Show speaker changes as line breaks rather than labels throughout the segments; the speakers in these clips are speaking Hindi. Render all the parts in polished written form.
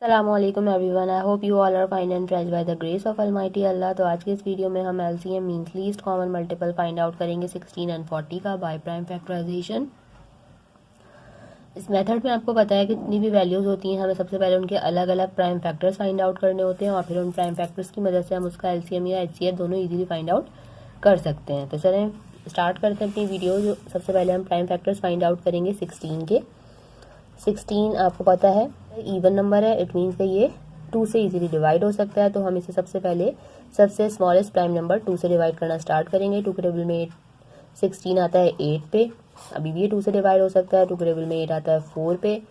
अस्सलामुअलैकुम everyone, I hope you all are fine and ट्रेज by the grace of almighty Allah. तो आज के इस वीडियो में हम LCM means least common multiple find out करेंगे 16 एंड 40 का बाय प्राइम फैक्टराइजेशन। इस मेथड में आपको पता है कि जितनी भी वैल्यूज़ होती हैं हमें सबसे पहले उनके अलग अलग प्राइम फैक्टर्स फाइंड आउट करने होते हैं और फिर उन प्राइम फैक्टर्स की मदद से हम उसका एलसीएम या एचसीएफ दोनों ईजिली फाइंड आउट कर सकते हैं। तो चलें स्टार्ट करते हैं अपनी वीडियो। जो सबसे पहले हम प्राइम फैक्टर्स फाइंड आउट करेंगे 16 के। 16 आपको पता है इवन नंबर है, इट मीन्स ये 2 से इजीली डिवाइड हो सकता है। तो हम इसे सबसे पहले सबसे स्मॉलेस्ट प्राइम नंबर 2 से डिवाइड करना स्टार्ट करेंगे। 2 के टेबल में 16 आता है 8 पे, अभी भी ये 2 से डिवाइड हो सकता है। 2 के टेबल में 8 आता है 4 पे,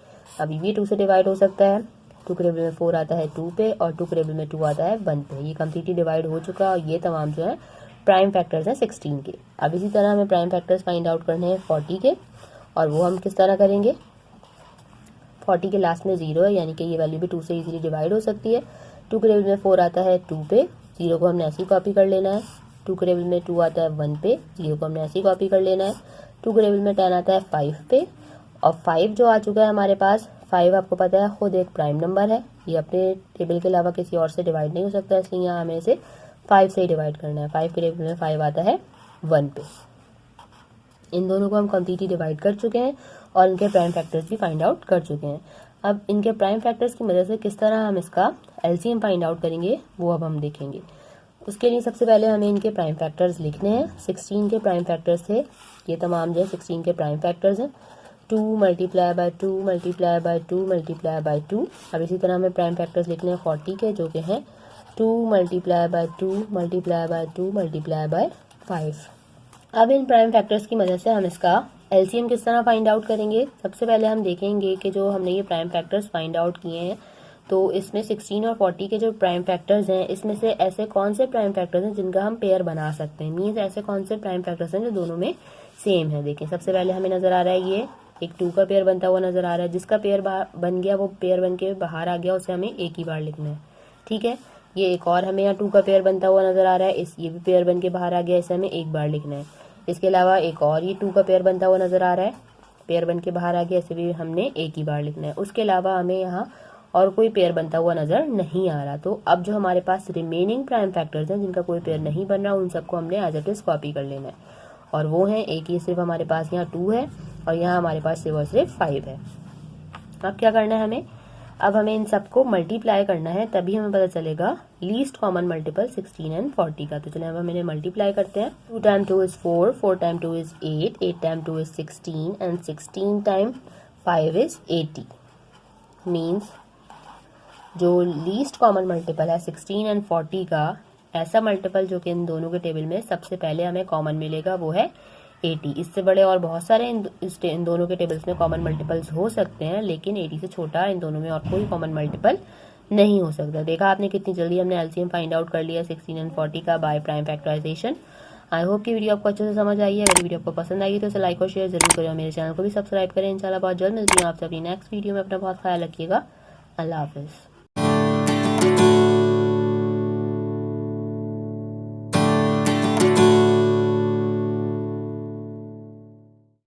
अभी भी 2 से डिवाइड हो सकता है। 2 के टेबल में 4 आता है 2 पे और 2 के टेबल में 2 आता है 1 पे। ये कम्प्लीटली डिवाइड हो चुका और ये तमाम जो है प्राइम फैक्टर्स हैं 16 के। अब इसी तरह हमें प्राइम फैक्टर्स फाइंड आउट करने हैं 40 के, और वो हम किस तरह करेंगे। 40 के लास्ट में 0 है, यानी कि ये वैल्यू भी 2 से इजीली डिवाइड हो सकती है। 2 के टेबल में 4 आता है 2 पे, 0 को हमने ऐसे ही कॉपी कर लेना है। 2 के टेबल में 2 आता है 1 पे, 0 को हमने ऐसे ही कॉपी कर लेना है। 2 के टेबल में 10 आता है 5 पे, और 5 जो आ चुका है हमारे पास, 5 आपको पता है खुद एक प्राइम नंबर है, ये अपने टेबल के अलावा किसी और से डिवाइड नहीं हो सकता, इसलिए यहाँ हमें इसे 5 से ही डिवाइड करना है। 5 के टेबल में 5 आता है 1 पे। इन दोनों को हम कम्प्लीटली डिवाइड कर चुके हैं और इनके प्राइम फैक्टर्स भी फाइंड आउट कर चुके हैं। अब इनके प्राइम फैक्टर्स की मदद से किस तरह हम इसका एलसीएम फाइंड आउट करेंगे वो अब हम देखेंगे। उसके लिए सबसे पहले हमें इनके प्राइम फैक्टर्स लिखने हैं। 16 के प्राइम फैक्टर्स थे ये तमाम जो है 16 के प्राइम फैक्टर्स हैं। 2 multiply by 2 multiply by 2 multiply by 2। अब इसी तरह हमें प्राइम फैक्टर्स लिखने हैं 40 के, जो कि हैं 2 multiply by 2 multiply by 2 multiply by 5। अब इन प्राइम फैक्टर्स की मदद से हम इसका एलसीएम किस तरह फाइंड आउट करेंगे। सबसे पहले हम देखेंगे कि जो हमने ये प्राइम फैक्टर्स फाइंड आउट किए हैं, तो इसमें 16 और 40 के जो प्राइम फैक्टर्स हैं, इसमें से ऐसे कौन से प्राइम फैक्टर्स हैं जिनका हम पेयर बना सकते हैं। मीन्स ऐसे कौन से प्राइम फैक्टर्स हैं जो दोनों में सेम है। देखिए सबसे पहले हमें नजर आ रहा है ये एक 2 का पेयर बनता हुआ नजर आ रहा है। जिसका पेयर बन गया वो पेयर बन के बाहर आ गया, उसे हमें एक ही बार लिखना है। ठीक है, ये एक और हमें यहाँ 2 का पेयर बनता हुआ नजर आ रहा है, ये भी पेयर बन के बाहर आ गया, इसे हमें एक बार लिखना है। इसके अलावा एक और ये 2 का पेयर बनता हुआ नजर आ रहा है, पेयर बन के बाहर आ गया, इसे भी हमने एक ही बार लिखना है। उसके अलावा हमें यहाँ और कोई पेयर बनता हुआ नजर नहीं आ रहा। तो अब जो हमारे पास रिमेनिंग प्राइम फैक्टर्स हैं जिनका कोई पेयर नहीं बन रहा, उन सबको हमने एज इट इज कॉपी कर लेना है। और वो हैं एक ही, सिर्फ हमारे पास यहाँ 2 है और यहाँ हमारे पास सिर्फ और सिर्फ 5 है। अब क्या करना है हमें, अब हमें इन सबको मल्टीप्लाई करना है, तभी हमें पता चलेगा लीस्ट कॉमन मल्टीपल 16 एंड 40 का। तो चलिए अब हम इन्हें मल्टीप्लाई करते हैं। 2 time 2 is 4, 4 time 2 is 8, 8 time 2 is 16 and 16 time 5 is 80। Means जो लीस्ट कॉमन मल्टीपल है 16 एंड 40 का, ऐसा मल्टीपल जो कि इन दोनों के टेबल में सबसे पहले हमें कॉमन मिलेगा वो है 80। इससे बड़े और बहुत सारे इन दोनों के टेबल्स में कॉमन मल्टीपल्स हो सकते हैं, लेकिन 80 से छोटा इन दोनों में और कोई कॉमन मल्टीपल नहीं हो सकता। देखा आपने कितनी जल्दी हमने एलसीएम फाइंड आउट कर लिया 16 एंड 40 का by prime factorisation. I hope कि वीडियो आपको अच्छे से समझ आई है। अगर वीडियो आपको पसंद आई तो इसे लाइक और शेयर जरूर करें और मेरे चैनल को भी सब्सक्राइब करें। इंशाल्लाह बहुत जल्द मिलती हूँ आपसे अपनी नेक्स्ट वीडियो में। अपना बहुत ख्याल रखिएगा। अल्लाह हाफिज़।